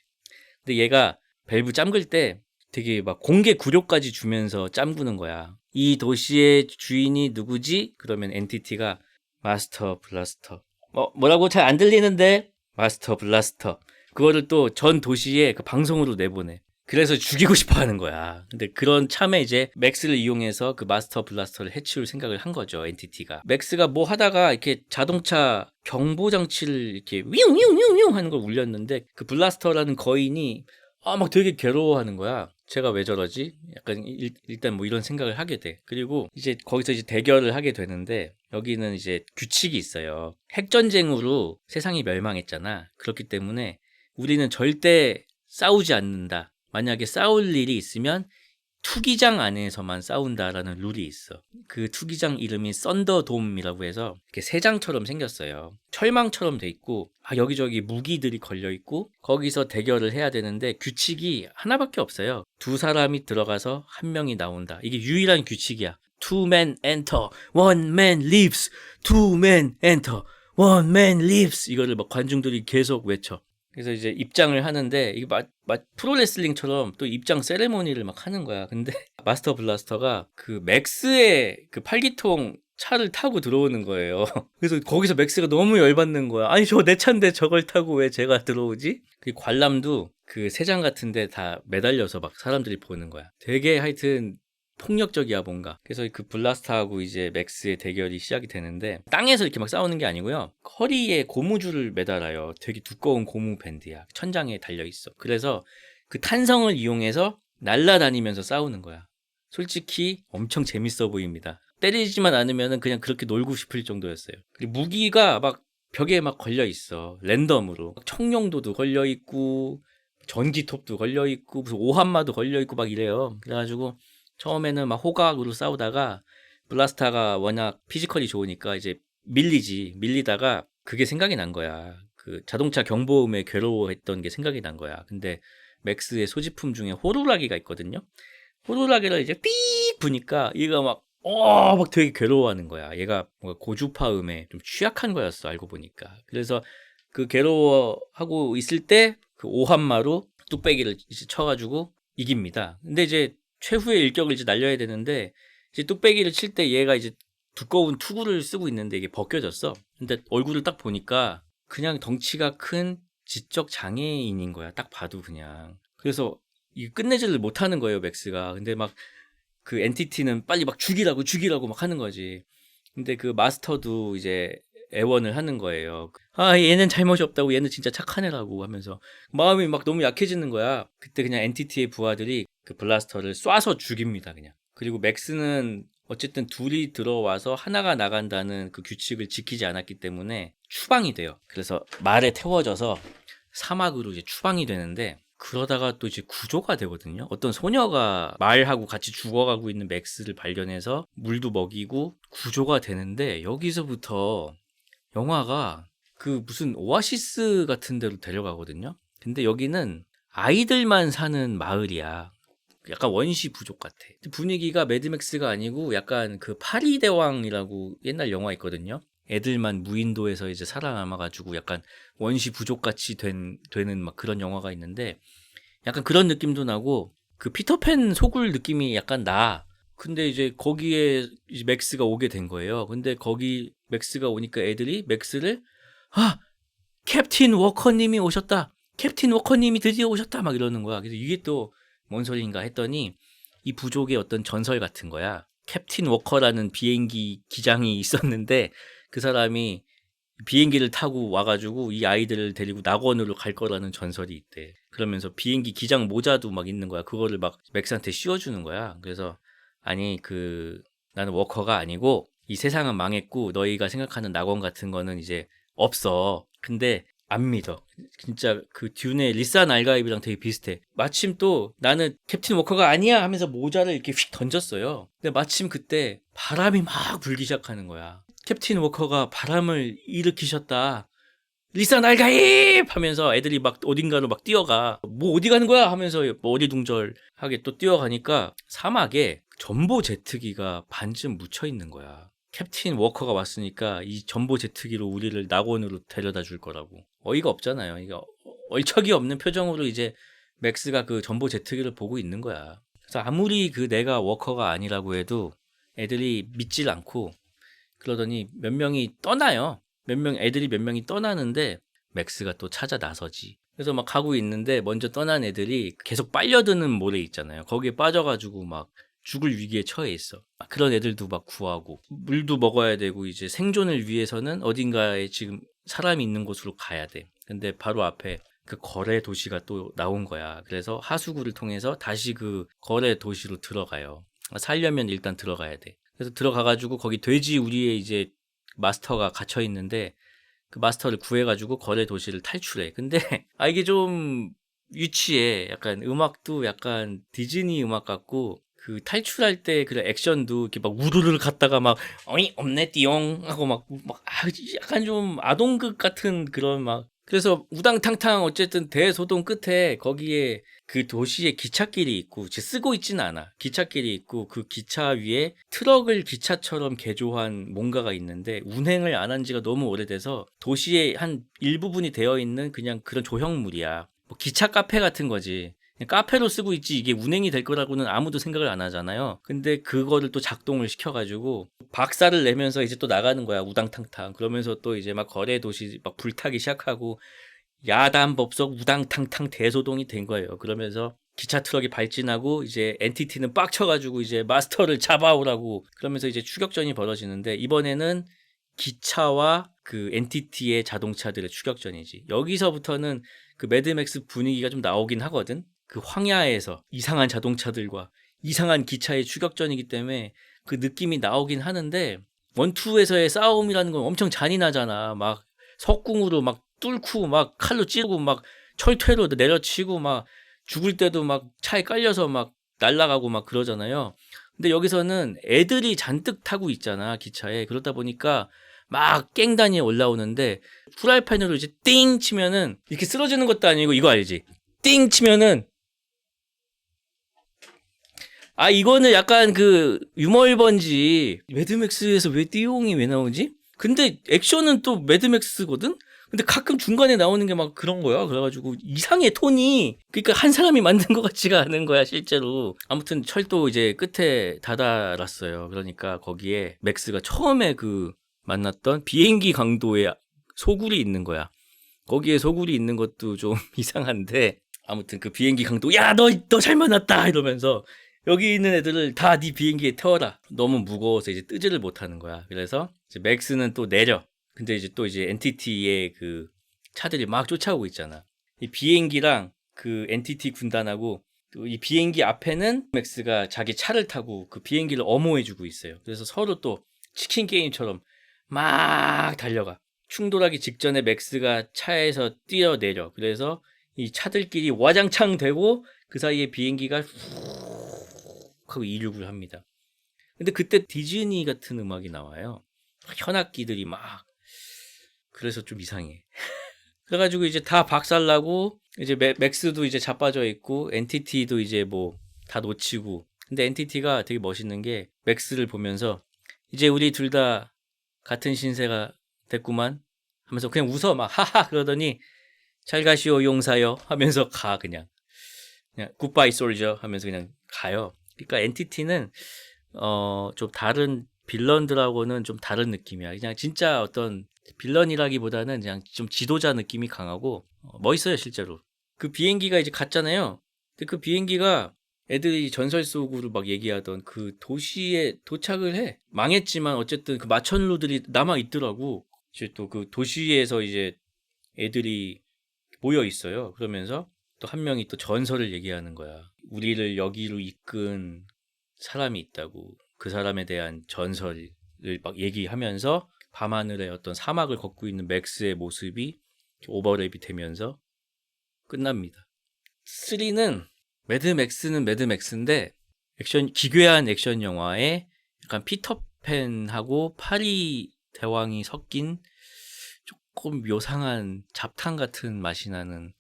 근데 얘가 밸브 잠글 때 되게 막 공개 구료까지 주면서 잠그는 거야. 이 도시의 주인이 누구지? 그러면 엔티티가 마스터 블라스터. 뭐라고 잘 안 들리는데? 마스터 블라스터. 그거를 또 전 도시에 그 방송으로 내보내. 그래서 죽이고 싶어 하는 거야. 근데 그런 참에 이제 맥스를 이용해서 그 마스터 블라스터를 해치울 생각을 한 거죠, 엔티티가. 맥스가 뭐 하다가 이렇게 자동차 경보 장치를 이렇게 윙윙윙윙 하는 걸 울렸는데 그 블라스터라는 거인이 막 되게 괴로워하는 거야. 제가 왜 저러지? 약간 일단 뭐 이런 생각을 하게 돼. 그리고 이제 거기서 이제 대결을 하게 되는데 여기는 이제 규칙이 있어요. 핵전쟁으로 세상이 멸망했잖아. 그렇기 때문에 우리는 절대 싸우지 않는다. 만약에 싸울 일이 있으면 투기장 안에서만 싸운다라는 룰이 있어. 그 투기장 이름이 썬더돔이라고 해서 이렇게 새장처럼 생겼어요. 철망처럼 돼 있고 여기저기 무기들이 걸려 있고 거기서 대결을 해야 되는데 규칙이 하나밖에 없어요. 두 사람이 들어가서 한 명이 나온다. 이게 유일한 규칙이야. Two men enter, one man leaves. Two men enter, one man leaves. 이거를 막 관중들이 계속 외쳐. 그래서 이제 입장을 하는데 이게 프로레슬링처럼 또 입장 세레모니를 막 하는 거야. 근데 마스터 블라스터가 그 맥스의 그 8기통 차를 타고 들어오는 거예요. 그래서 거기서 맥스가 너무 열받는 거야. 아니 저 내 차인데 저걸 타고 왜 제가 들어오지? 그 관람도 그 세장 같은데 다 매달려서 막 사람들이 보는 거야. 되게 하여튼 폭력적이야 뭔가. 그래서 그 블라스터하고 이제 맥스의 대결이 시작이 되는데 땅에서 이렇게 막 싸우는 게 아니고요. 허리에 고무줄을 매달아요. 되게 두꺼운 고무 밴드야. 천장에 달려 있어. 그래서 그 탄성을 이용해서 날아다니면서 싸우는 거야. 솔직히 엄청 재밌어 보입니다. 때리지만 않으면 그냥 그렇게 놀고 싶을 정도였어요. 그리고 무기가 막 벽에 막 걸려 있어. 랜덤으로. 청룡도도 걸려 있고 전기톱도 걸려 있고 무슨 오한마도 걸려 있고 막 이래요. 그래가지고 처음에는 막 호각으로 싸우다가 블라스타가 워낙 피지컬이 좋으니까 이제 밀리다가 그게 생각이 난 거야. 그 자동차 경보음에 괴로워했던 게 생각이 난 거야. 근데 맥스의 소지품 중에 호루라기가 있거든요. 호루라기를 이제 삑 부니까 얘가 막 되게 괴로워하는 거야. 얘가 뭔가 고주파음에 좀 취약한 거였어, 알고 보니까. 그래서 그 괴로워하고 있을 때 그 오한마로 뚝배기를 이제 쳐가지고 이깁니다. 근데 이제 최후의 일격을 이제 날려야 되는데 이제 뚝배기를 칠 때 얘가 이제 두꺼운 투구를 쓰고 있는데 이게 벗겨졌어. 근데 얼굴을 딱 보니까 그냥 덩치가 큰 지적 장애인인 거야. 딱 봐도 그냥. 그래서 이 끝내지를 못하는 거예요, 맥스가. 근데 막 그 엔티티는 빨리 막 죽이라고 막 하는 거지. 근데 그 마스터도 이제 애원을 하는 거예요. 아, 얘는 잘못이 없다고, 얘는 진짜 착한 애라고 하면서 마음이 막 너무 약해지는 거야. 그때 그냥 엔티티의 부하들이 그 블라스터를 쏴서 죽입니다, 그냥. 그리고 맥스는 어쨌든 둘이 들어와서 하나가 나간다는 그 규칙을 지키지 않았기 때문에 추방이 돼요. 그래서 말에 태워져서 사막으로 이제 추방이 되는데 그러다가 또 이제 구조가 되거든요. 어떤 소녀가 말하고 같이 죽어가고 있는 맥스를 발견해서 물도 먹이고 구조가 되는데 여기서부터 영화가 그 무슨 오아시스 같은 데로 데려가거든요. 근데 여기는 아이들만 사는 마을이야. 약간 원시 부족 같아. 분위기가 매드맥스가 아니고 약간 그 파리대왕이라고 옛날 영화 있거든요. 애들만 무인도에서 이제 살아남아가지고 약간 원시 부족같이 되는 막 그런 영화가 있는데 약간 그런 느낌도 나고 그 피터팬 속을 느낌이 약간 나. 근데 이제 거기에 이제 맥스가 오게 된 거예요. 근데 거기 맥스가 오니까 애들이 맥스를 캡틴 워커님이 오셨다. 캡틴 워커님이 드디어 오셨다. 막 이러는 거야. 그래서 이게 또 뭔 소리인가 했더니 이 부족의 어떤 전설 같은 거야. 캡틴 워커라는 비행기 기장이 있었는데 그 사람이 비행기를 타고 와가지고 이 아이들을 데리고 낙원으로 갈 거라는 전설이 있대. 그러면서 비행기 기장 모자도 막 있는 거야. 그거를 막 맥스한테 씌워주는 거야. 그래서 아니 나는 워커가 아니고 이 세상은 망했고 너희가 생각하는 낙원 같은 거는 이제 없어. 근데 안 믿어. 진짜 그 듄의 리산 알가입이랑 되게 비슷해. 마침 또 나는 캡틴 워커가 아니야 하면서 모자를 이렇게 휙 던졌어요. 근데 마침 그때 바람이 막 불기 시작하는 거야. 캡틴 워커가 바람을 일으키셨다. 리산 알가입 하면서 애들이 막 어딘가로 막 뛰어가. 뭐 어디 가는 거야 하면서 머리둥절하게 또 뛰어가니까 사막에 전보 제트기가 반쯤 묻혀 있는 거야. 캡틴 워커가 왔으니까 이 전보 제트기로 우리를 낙원으로 데려다 줄 거라고. 어이가 없잖아요. 이게 얼척이 없는 표정으로 이제 맥스가 그 전보 제트기를 보고 있는 거야. 그래서 아무리 그 내가 워커가 아니라고 해도 애들이 믿질 않고 그러더니 몇 명이 떠나요. 애들이 몇 명이 떠나는데 맥스가 또 찾아 나서지. 그래서 막 가고 있는데 먼저 떠난 애들이 계속 빨려드는 모래 있잖아요. 거기에 빠져가지고 막 죽을 위기에 처해 있어. 그런 애들도 막 구하고 물도 먹어야 되고 이제 생존을 위해서는 어딘가에 지금 사람이 있는 곳으로 가야 돼. 근데 바로 앞에 그 거래 도시가 또 나온 거야. 그래서 하수구를 통해서 다시 그 거래 도시로 들어가요. 살려면 일단 들어가야 돼. 그래서 들어가가지고 거기 돼지 우리의 이제 마스터가 갇혀 있는데 그 마스터를 구해가지고 거래 도시를 탈출해. 근데 이게 좀 유치해. 약간 음악도 약간 디즈니 음악 같고 그 탈출할 때 그 액션도 이렇게 막 우르르 갔다가 막 어이 없네 띠용 하고 막 약간 좀 아동극 같은 그런 막 그래서 우당탕탕 어쨌든 대소동 끝에 거기에 그 도시에 기찻길이 있고 쓰고 있지는 않아. 기찻길이 있고 그 기차 위에 트럭을 기차처럼 개조한 뭔가가 있는데 운행을 안 한 지가 너무 오래돼서 도시의 한 일부분이 되어 있는 그냥 그런 조형물이야. 뭐 기차 카페 같은 거지. 그냥 카페로 쓰고 있지 이게 운행이 될 거라고는 아무도 생각을 안 하잖아요. 근데 그거를 또 작동을 시켜가지고 박살을 내면서 이제 또 나가는 거야 우당탕탕. 그러면서 또 이제 막 거래 도시 막 불타기 시작하고 야단법석 우당탕탕 대소동이 된 거예요. 그러면서 기차 트럭이 발진하고 이제 엔티티는 빡쳐가지고 이제 마스터를 잡아오라고 그러면서 이제 추격전이 벌어지는데 이번에는 기차와 그 엔티티의 자동차들의 추격전이지. 여기서부터는 그 매드맥스 분위기가 좀 나오긴 하거든. 그 황야에서 이상한 자동차들과 이상한 기차의 추격전이기 때문에 그 느낌이 나오긴 하는데 원투에서의 싸움이라는 건 엄청 잔인하잖아. 막 석궁으로 막 뚫고 막 칼로 찌르고 막 철퇴로 내려치고 막 죽을 때도 막 차에 깔려서 막 날아가고 막 그러잖아요. 근데 여기서는 애들이 잔뜩 타고 있잖아 기차에. 그러다 보니까 막 깽단이 올라오는데 후라이팬으로 이제 띵 치면은 이렇게 쓰러지는 것도 아니고 이거 알지? 띵 치면은 이거는 약간 그 유머일번지 매드맥스에서 왜 띠용이 왜 나오지? 근데 액션은 또 매드맥스거든? 근데 가끔 중간에 나오는 게 막 그런 거야. 그래가지고 이상해 톤이. 그러니까 한 사람이 만든 것 같지가 않은 거야 실제로. 아무튼 철도 이제 끝에 다다랐어요. 그러니까 거기에 맥스가 처음에 그 만났던 비행기 강도에 소굴이 있는 거야. 거기에 소굴이 있는 것도 좀 이상한데 아무튼 그 비행기 강도 야 너 잘 만났다 이러면서 여기 있는 애들을 다 네 비행기에 태워라. 너무 무거워서 이제 뜨지를 못하는 거야. 그래서 이제 맥스는 또 내려. 근데 이제 또 이제 엔티티의 그 차들이 막 쫓아오고 있잖아. 이 비행기랑 그 엔티티 군단하고 또 이 비행기 앞에는 맥스가 자기 차를 타고 그 비행기를 엄호해주고 있어요. 그래서 서로 또 치킨 게임처럼 막 달려가. 충돌하기 직전에 맥스가 차에서 뛰어내려. 그래서 이 차들끼리 와장창 되고 그 사이에 비행기가 훅 하고 이륙을 합니다. 근데 그때 디즈니 같은 음악이 나와요. 현악기들이 막 그래서 좀 이상해. 그래가지고 이제 다 박살나고 이제 맥스도 이제 자빠져 있고 엔티티도 이제 뭐 다 놓치고 근데 엔티티가 되게 멋있는 게 맥스를 보면서 이제 우리 둘 다 같은 신세가 됐구만 하면서 그냥 웃어 막 하하 그러더니 잘 가시오 용사여 하면서 가 그냥 굿바이 솔저 하면서 그냥 가요. 그러니까 엔티티는 좀 다른 빌런들하고는 좀 다른 느낌이야. 그냥 진짜 어떤 빌런이라기보다는 그냥 좀 지도자 느낌이 강하고 멋있어요 실제로. 그 비행기가 이제 갔잖아요. 근데 그 비행기가 애들이 전설 속으로 막 얘기하던 그 도시에 도착을 해. 망했지만 어쨌든 그 마천루들이 남아 있더라고. 이제 또 그 도시에서 이제 애들이 모여 있어요. 그러면서 또 한 명이 또 전설을 얘기하는 거야. 우리를 여기로 이끈 사람이 있다고. 그 사람에 대한 전설을 막 얘기하면서 밤하늘의 어떤 사막을 걷고 있는 맥스의 모습이 오버랩이 되면서 끝납니다. 3는 매드맥스는 매드맥스인데 기괴한 액션 영화에 약간 피터팬하고 파리 대왕이 섞인 조금 묘상한 잡탕 같은 맛이 나는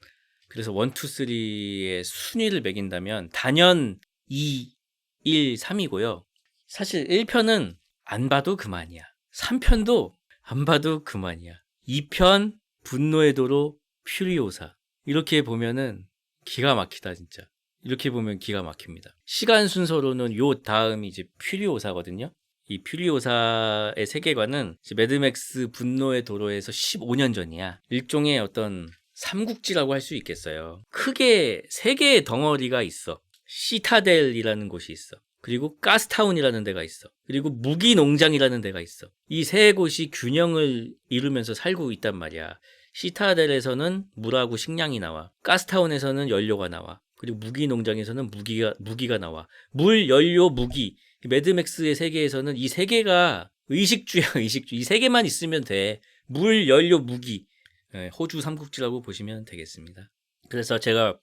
그래서 1, 2, 3의 순위를 매긴다면 단연 2, 1, 3이고요. 사실 1편은 안 봐도 그만이야. 3편도 안 봐도 그만이야. 2편 분노의 도로 퓨리오사 이렇게 보면은 기가 막히다 진짜. 이렇게 보면 기가 막힙니다. 시간 순서로는 요 다음이 이제 퓨리오사거든요. 이 퓨리오사의 세계관은 매드맥스 분노의 도로에서 15년 전이야. 일종의 어떤 삼국지라고 할 수 있겠어요. 크게 세 개의 덩어리가 있어. 시타델이라는 곳이 있어. 그리고 가스타운이라는 데가 있어. 그리고 무기농장이라는 데가 있어. 이 세 곳이 균형을 이루면서 살고 있단 말이야. 시타델에서는 물하고 식량이 나와. 가스타운에서는 연료가 나와. 그리고 무기 농장에서는 무기가 나와. 물, 연료, 무기. 매드맥스의 세계에서는 이 세 개가 의식주야, 의식주. 이 세 개만 있으면 돼. 물, 연료, 무기. 예, 호주 삼국지라고 보시면 되겠습니다. 그래서 제가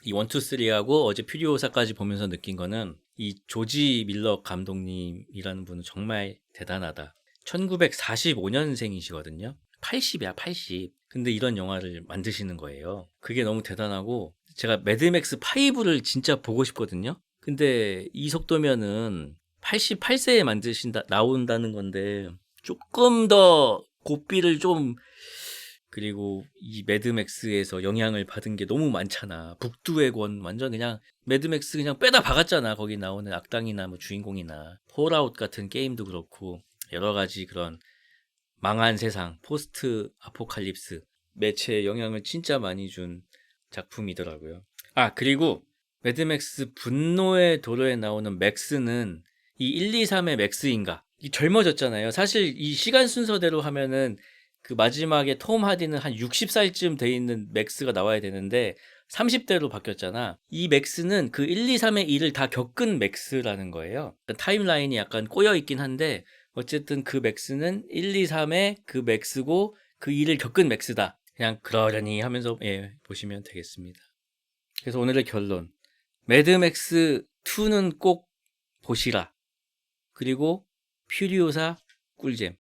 이 1, 2, 3하고 어제 퓨리오사까지 보면서 느낀 거는 이 조지 밀러 감독님이라는 분은 정말 대단하다. 1945년생이시거든요. 80이야, 80. 근데 이런 영화를 만드시는 거예요. 그게 너무 대단하고 제가 매드맥스 5를 진짜 보고 싶거든요. 근데 이 속도면은 88세에 나온다는 건데 조금 더 고삐를 좀 그리고 이 매드맥스에서 영향을 받은 게 너무 많잖아. 북두의 권 완전 그냥 매드맥스 그냥 빼다 박았잖아. 거기 나오는 악당이나 뭐 주인공이나 폴아웃 같은 게임도 그렇고 여러 가지 그런 망한 세상, 포스트 아포칼립스 매체에 영향을 진짜 많이 준 작품이더라고요. 아, 그리고 매드맥스 분노의 도로에 나오는 맥스는 이 1, 2, 3의 맥스인가? 이 젊어졌잖아요. 사실 이 시간 순서대로 하면은 그 마지막에 톰 하디는 한 60살쯤 돼 있는 맥스가 나와야 되는데 30대로 바뀌었잖아. 이 맥스는 그 1, 2, 3의 일을 다 겪은 맥스라는 거예요. 타임라인이 약간 꼬여 있긴 한데 어쨌든 그 맥스는 1, 2, 3의 그 맥스고 그 일을 겪은 맥스다. 그냥 그러려니 하면서 보시면 되겠습니다. 그래서 오늘의 결론. 매드맥스 2는 꼭 보시라. 그리고 퓨리오사 꿀잼.